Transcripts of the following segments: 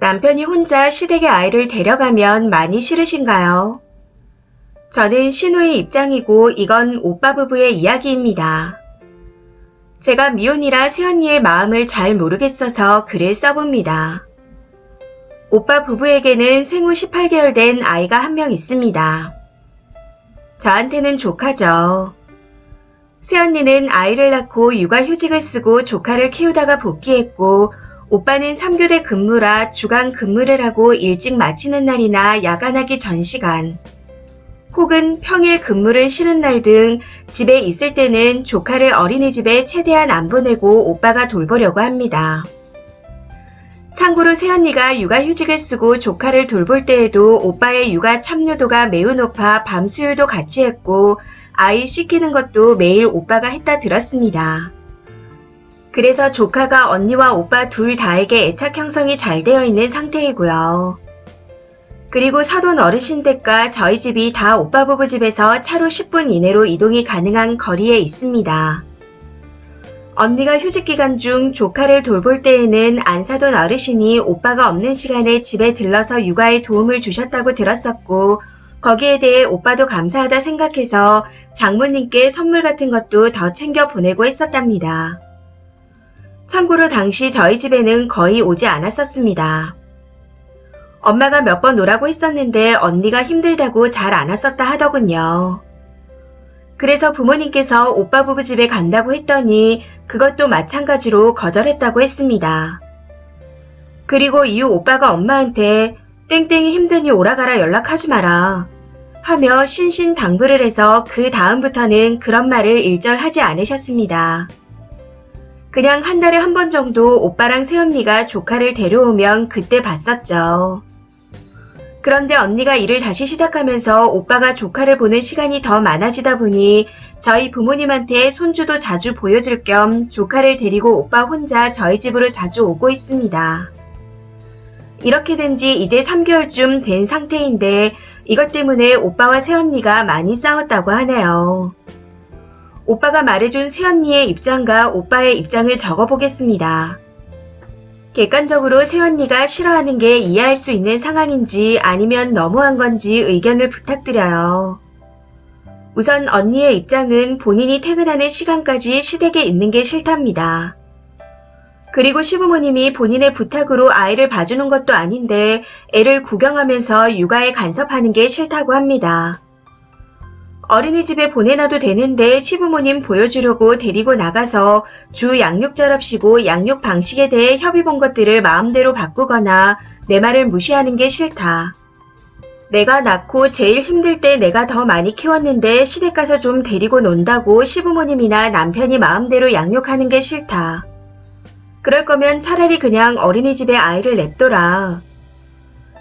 남편이 혼자 시댁에 아이를 데려가면 많이 싫으신가요? 저는 신우의 입장이고 이건 오빠 부부의 이야기입니다. 제가 미혼이라 새언니의 마음을 잘 모르겠어서 글을 써봅니다. 오빠 부부에게는 생후 18개월 된 아이가 한 명 있습니다. 저한테는 조카죠. 새언니는 아이를 낳고 육아휴직을 쓰고 조카를 키우다가 복귀했고 오빠는 3교대 근무라 주간 근무를 하고 일찍 마치는 날이나 야간하기 전 시간 혹은 평일 근무를 쉬는 날 등 집에 있을 때는 조카를 어린이집에 최대한 안 보내고 오빠가 돌보려고 합니다. 참고로 새언니가 육아휴직을 쓰고 조카를 돌볼 때에도 오빠의 육아 참여도가 매우 높아 밤 수유도 같이 했고 아이 씻기는 것도 매일 오빠가 했다 들었습니다. 그래서 조카가 언니와 오빠 둘 다에게 애착 형성이 잘 되어 있는 상태이고요. 그리고 사돈 어르신 댁과 저희 집이 다 오빠 부부 집에서 차로 10분 이내로 이동이 가능한 거리에 있습니다. 언니가 휴직 기간 중 조카를 돌볼 때에는 안사돈 어르신이 오빠가 없는 시간에 집에 들러서 육아에 도움을 주셨다고 들었었고 거기에 대해 오빠도 감사하다 생각해서 장모님께 선물 같은 것도 더 챙겨 보내고 했었답니다. 참고로 당시 저희 집에는 거의 오지 않았었습니다. 엄마가 몇 번 오라고 했었는데 언니가 힘들다고 잘 안 왔었다 하더군요. 그래서 부모님께서 오빠 부부 집에 간다고 했더니 그것도 마찬가지로 거절했다고 했습니다. 그리고 이후 오빠가 엄마한테 땡땡이 힘드니 오라가라 연락하지 마라 하며 신신당부를 해서 그 다음부터는 그런 말을 일절하지 않으셨습니다. 그냥 한 달에 한 번 정도 오빠랑 새언니가 조카를 데려오면 그때 봤었죠. 그런데 언니가 일을 다시 시작하면서 오빠가 조카를 보는 시간이 더 많아지다 보니 저희 부모님한테 손주도 자주 보여줄 겸 조카를 데리고 오빠 혼자 저희 집으로 자주 오고 있습니다. 이렇게 된 지 이제 3개월쯤 된 상태인데 이것 때문에 오빠와 새언니가 많이 싸웠다고 하네요. 오빠가 말해준 새언니의 입장과 오빠의 입장을 적어보겠습니다. 객관적으로 새언니가 싫어하는 게 이해할 수 있는 상황인지 아니면 너무한 건지 의견을 부탁드려요. 우선 언니의 입장은 본인이 퇴근하는 시간까지 시댁에 있는 게 싫답니다. 그리고 시부모님이 본인의 부탁으로 아이를 봐주는 것도 아닌데 애를 구경하면서 육아에 간섭하는 게 싫다고 합니다. 어린이집에 보내놔도 되는데 시부모님 보여주려고 데리고 나가서 주 양육절합시고 양육 방식에 대해 협의 본 것들을 마음대로 바꾸거나 내 말을 무시하는 게 싫다. 내가 낳고 제일 힘들 때 내가 더 많이 키웠는데 시댁 가서 좀 데리고 논다고 시부모님이나 남편이 마음대로 양육하는 게 싫다. 그럴 거면 차라리 그냥 어린이집에 아이를 냅둬라.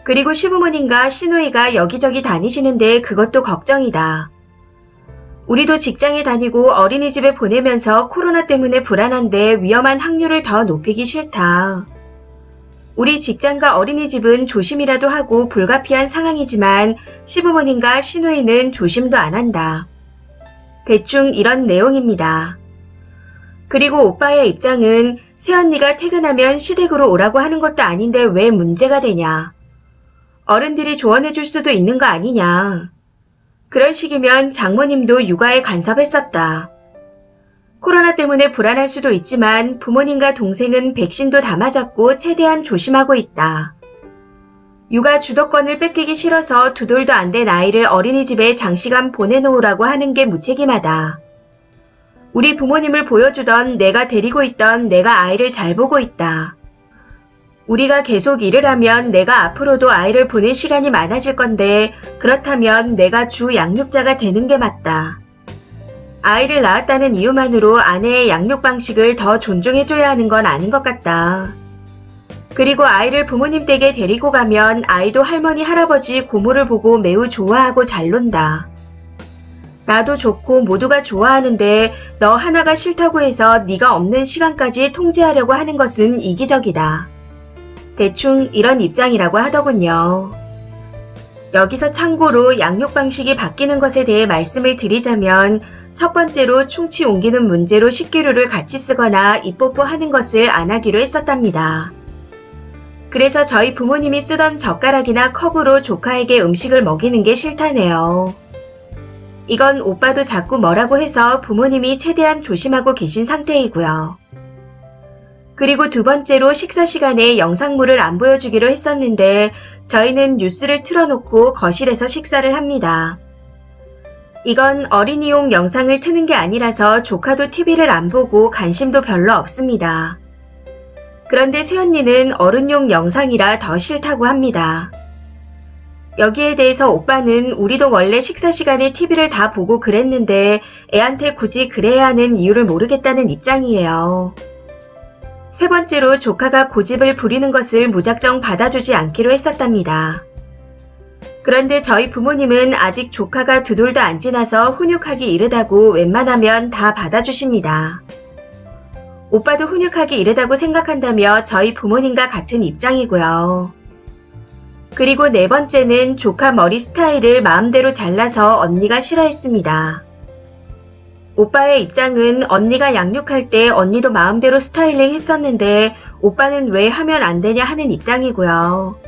그리고 시부모님과 시누이가 여기저기 다니시는데 그것도 걱정이다. 우리도 직장에 다니고 어린이집에 보내면서 코로나 때문에 불안한데 위험한 확률을 더 높이기 싫다. 우리 직장과 어린이집은 조심이라도 하고 불가피한 상황이지만 시부모님과 시누이는 조심도 안 한다. 대충 이런 내용입니다. 그리고 오빠의 입장은 새언니가 퇴근하면 시댁으로 오라고 하는 것도 아닌데 왜 문제가 되냐. 어른들이 조언해 줄 수도 있는 거 아니냐. 그런 식이면 장모님도 육아에 간섭했었다. 코로나 때문에 불안할 수도 있지만 부모님과 동생은 백신도 다 맞았고 최대한 조심하고 있다. 육아 주도권을 뺏기기 싫어서 두 돌도 안 된 아이를 어린이집에 장시간 보내놓으라고 하는 게 무책임하다. 우리 부모님을 보여주던 내가 데리고 있던 내가 아이를 잘 보고 있다. 우리가 계속 일을 하면 내가 앞으로도 아이를 보는 시간이 많아질 건데 그렇다면 내가 주 양육자가 되는 게 맞다. 아이를 낳았다는 이유만으로 아내의 양육 방식을 더 존중해줘야 하는 건 아닌 것 같다. 그리고 아이를 부모님 댁에 데리고 가면 아이도 할머니, 할아버지, 고모를 보고 매우 좋아하고 잘 논다. 나도 좋고 모두가 좋아하는데 너 하나가 싫다고 해서 네가 없는 시간까지 통제하려고 하는 것은 이기적이다. 대충 이런 입장이라고 하더군요. 여기서 참고로 양육 방식이 바뀌는 것에 대해 말씀을 드리자면 첫 번째로 충치 옮기는 문제로 식기류를 같이 쓰거나 입뽀뽀 하는 것을 안 하기로 했었답니다. 그래서 저희 부모님이 쓰던 젓가락이나 컵으로 조카에게 음식을 먹이는 게 싫다네요. 이건 오빠도 자꾸 뭐라고 해서 부모님이 최대한 조심하고 계신 상태이고요. 그리고 두 번째로 식사 시간에 영상물을 안 보여주기로 했었는데 저희는 뉴스를 틀어놓고 거실에서 식사를 합니다. 이건 어린이용 영상을 트는 게 아니라서 조카도 TV를 안 보고 관심도 별로 없습니다. 그런데 새언니는 어른용 영상이라 더 싫다고 합니다. 여기에 대해서 오빠는 우리도 원래 식사 시간에 TV를 다 보고 그랬는데 애한테 굳이 그래야 하는 이유를 모르겠다는 입장이에요. 세 번째로 조카가 고집을 부리는 것을 무작정 받아주지 않기로 했었답니다. 그런데 저희 부모님은 아직 조카가 2돌도 안 지나서 훈육하기 이르다고 웬만하면 다 받아주십니다. 오빠도 훈육하기 이르다고 생각한다며 저희 부모님과 같은 입장이고요. 그리고 네 번째는 조카 머리 스타일을 마음대로 잘라서 언니가 싫어했습니다. 오빠의 입장은 언니가 양육할 때 언니도 마음대로 스타일링 했었는데 오빠는 왜 하면 안 되냐 하는 입장이고요.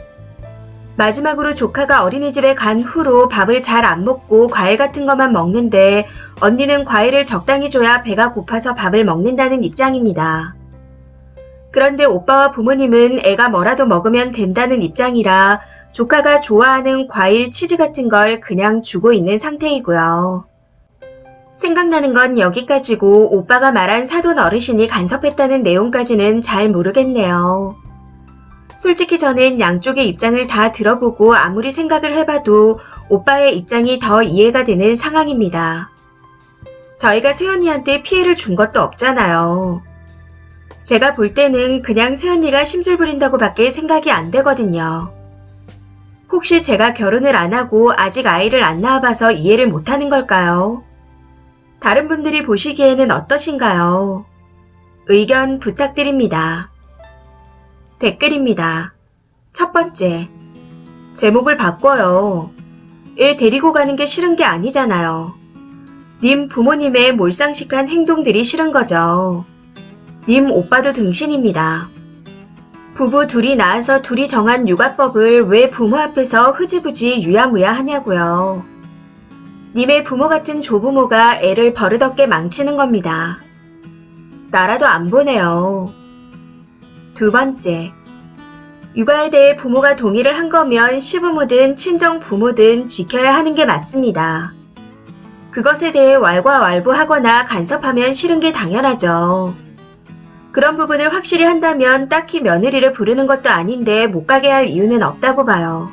마지막으로 조카가 어린이집에 간 후로 밥을 잘 안 먹고 과일 같은 것만 먹는데 언니는 과일을 적당히 줘야 배가 고파서 밥을 먹는다는 입장입니다. 그런데 오빠와 부모님은 애가 뭐라도 먹으면 된다는 입장이라 조카가 좋아하는 과일, 치즈 같은 걸 그냥 주고 있는 상태이고요. 생각나는 건 여기까지고 오빠가 말한 사돈 어르신이 간섭했다는 내용까지는 잘 모르겠네요. 솔직히 저는 양쪽의 입장을 다 들어보고 아무리 생각을 해봐도 오빠의 입장이 더 이해가 되는 상황입니다. 저희가 새언니한테 피해를 준 것도 없잖아요. 제가 볼 때는 그냥 새언니가 심술 부린다고 밖에 생각이 안 되거든요. 혹시 제가 결혼을 안 하고 아직 아이를 안 낳아봐서 이해를 못하는 걸까요? 다른 분들이 보시기에는 어떠신가요? 의견 부탁드립니다. 댓글입니다. 첫 번째, 제목을 바꿔요. 애 데리고 가는 게 싫은 게 아니잖아요. 님 부모님의 몰상식한 행동들이 싫은 거죠. 님 오빠도 등신입니다. 부부 둘이 낳아서 둘이 정한 육아법을 왜 부모 앞에서 흐지부지 유야무야 하냐고요. 님의 부모 같은 조부모가 애를 버릇없게 망치는 겁니다. 나라도 안 보내요. 두 번째, 육아에 대해 부모가 동의를 한 거면 시부모든 친정 부모든 지켜야 하는 게 맞습니다. 그것에 대해 왈가왈부하거나 간섭하면 싫은 게 당연하죠. 그런 부분을 확실히 한다면 딱히 며느리를 부르는 것도 아닌데 못 가게 할 이유는 없다고 봐요.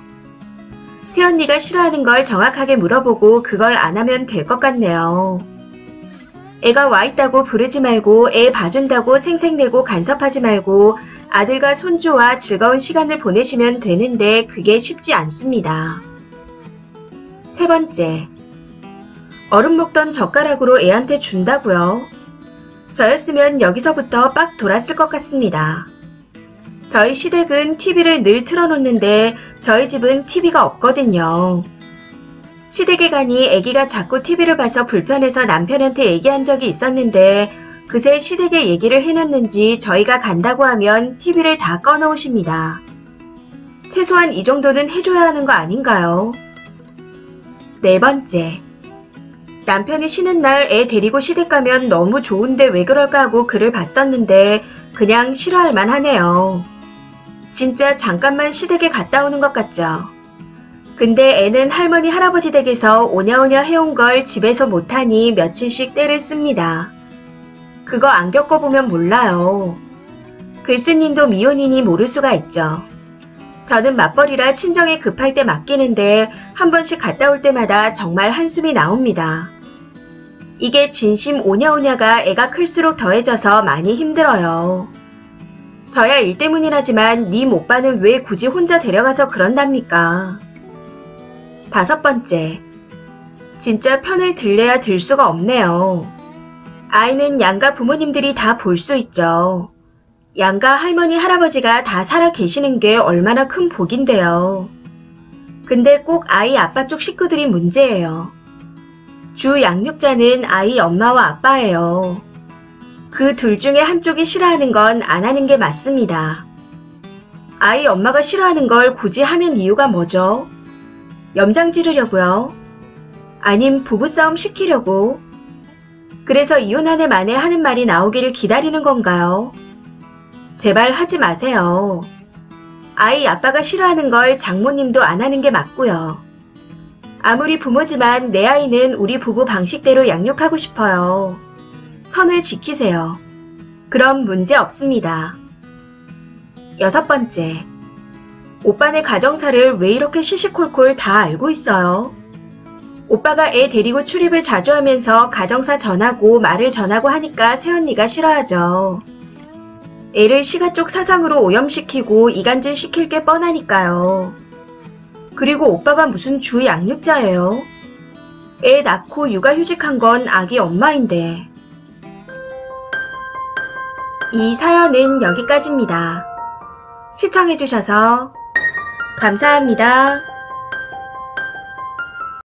새언니가 싫어하는 걸 정확하게 물어보고 그걸 안 하면 될 것 같네요. 애가 와 있다고 부르지 말고 애 봐준다고 생색내고 간섭하지 말고 아들과 손주와 즐거운 시간을 보내시면 되는데 그게 쉽지 않습니다. 세 번째, 얼음 먹던 젓가락으로 애한테 준다고요? 저였으면 여기서부터 빡 돌았을 것 같습니다. 저희 시댁은 TV를 늘 틀어놓는데 저희 집은 TV가 없거든요. 시댁에 가니 아기가 자꾸 TV를 봐서 불편해서 남편한테 얘기한 적이 있었는데 그새 시댁에 얘기를 해놨는지 저희가 간다고 하면 TV를 다 꺼놓으십니다. 최소한 이 정도는 해줘야 하는 거 아닌가요? 네 번째, 남편이 쉬는 날 애 데리고 시댁 가면 너무 좋은데 왜 그럴까 하고 글을 봤었는데 그냥 싫어할 만하네요. 진짜 잠깐만 시댁에 갔다 오는 것 같죠? 근데 애는 할머니 할아버지 댁에서 오냐오냐 해온 걸 집에서 못하니 며칠씩 떼를 씁니다. 그거 안 겪어보면 몰라요. 글쓰님도 미혼이니 모를 수가 있죠. 저는 맞벌이라 친정에 급할 때 맡기는데 한 번씩 갔다 올 때마다 정말 한숨이 나옵니다. 이게 진심 오냐오냐가 애가 클수록 더해져서 많이 힘들어요. 저야 일 때문이라지만 님 오빠는 왜 굳이 혼자 데려가서 그런답니까? 다섯 번째, 진짜 편을 들래야 들 수가 없네요. 아이는 양가 부모님들이 다 볼 수 있죠. 양가 할머니 할아버지가 다 살아 계시는 게 얼마나 큰 복인데요. 근데 꼭 아이 아빠 쪽 식구들이 문제예요. 주 양육자는 아이 엄마와 아빠예요. 그 둘 중에 한쪽이 싫어하는 건 안 하는 게 맞습니다. 아이 엄마가 싫어하는 걸 굳이 하는 이유가 뭐죠? 염장 지르려고요? 아님 부부싸움 시키려고? 그래서 이혼 한 해 만에 하는 말이 나오기를 기다리는 건가요? 제발 하지 마세요. 아이 아빠가 싫어하는 걸 장모님도 안 하는 게 맞고요. 아무리 부모지만 내 아이는 우리 부부 방식대로 양육하고 싶어요. 선을 지키세요. 그럼 문제 없습니다. 6번째. 오빠네 가정사를 왜 이렇게 시시콜콜 다 알고 있어요? 오빠가 애 데리고 출입을 자주 하면서 가정사 전하고 말을 전하고 하니까 새언니가 싫어하죠. 애를 시가 쪽 사상으로 오염시키고 이간질 시킬 게 뻔하니까요. 그리고 오빠가 무슨 주 양육자예요? 애 낳고 육아휴직한 건 아기 엄마인데. 이 사연은 여기까지입니다. 시청해주셔서 감사합니다.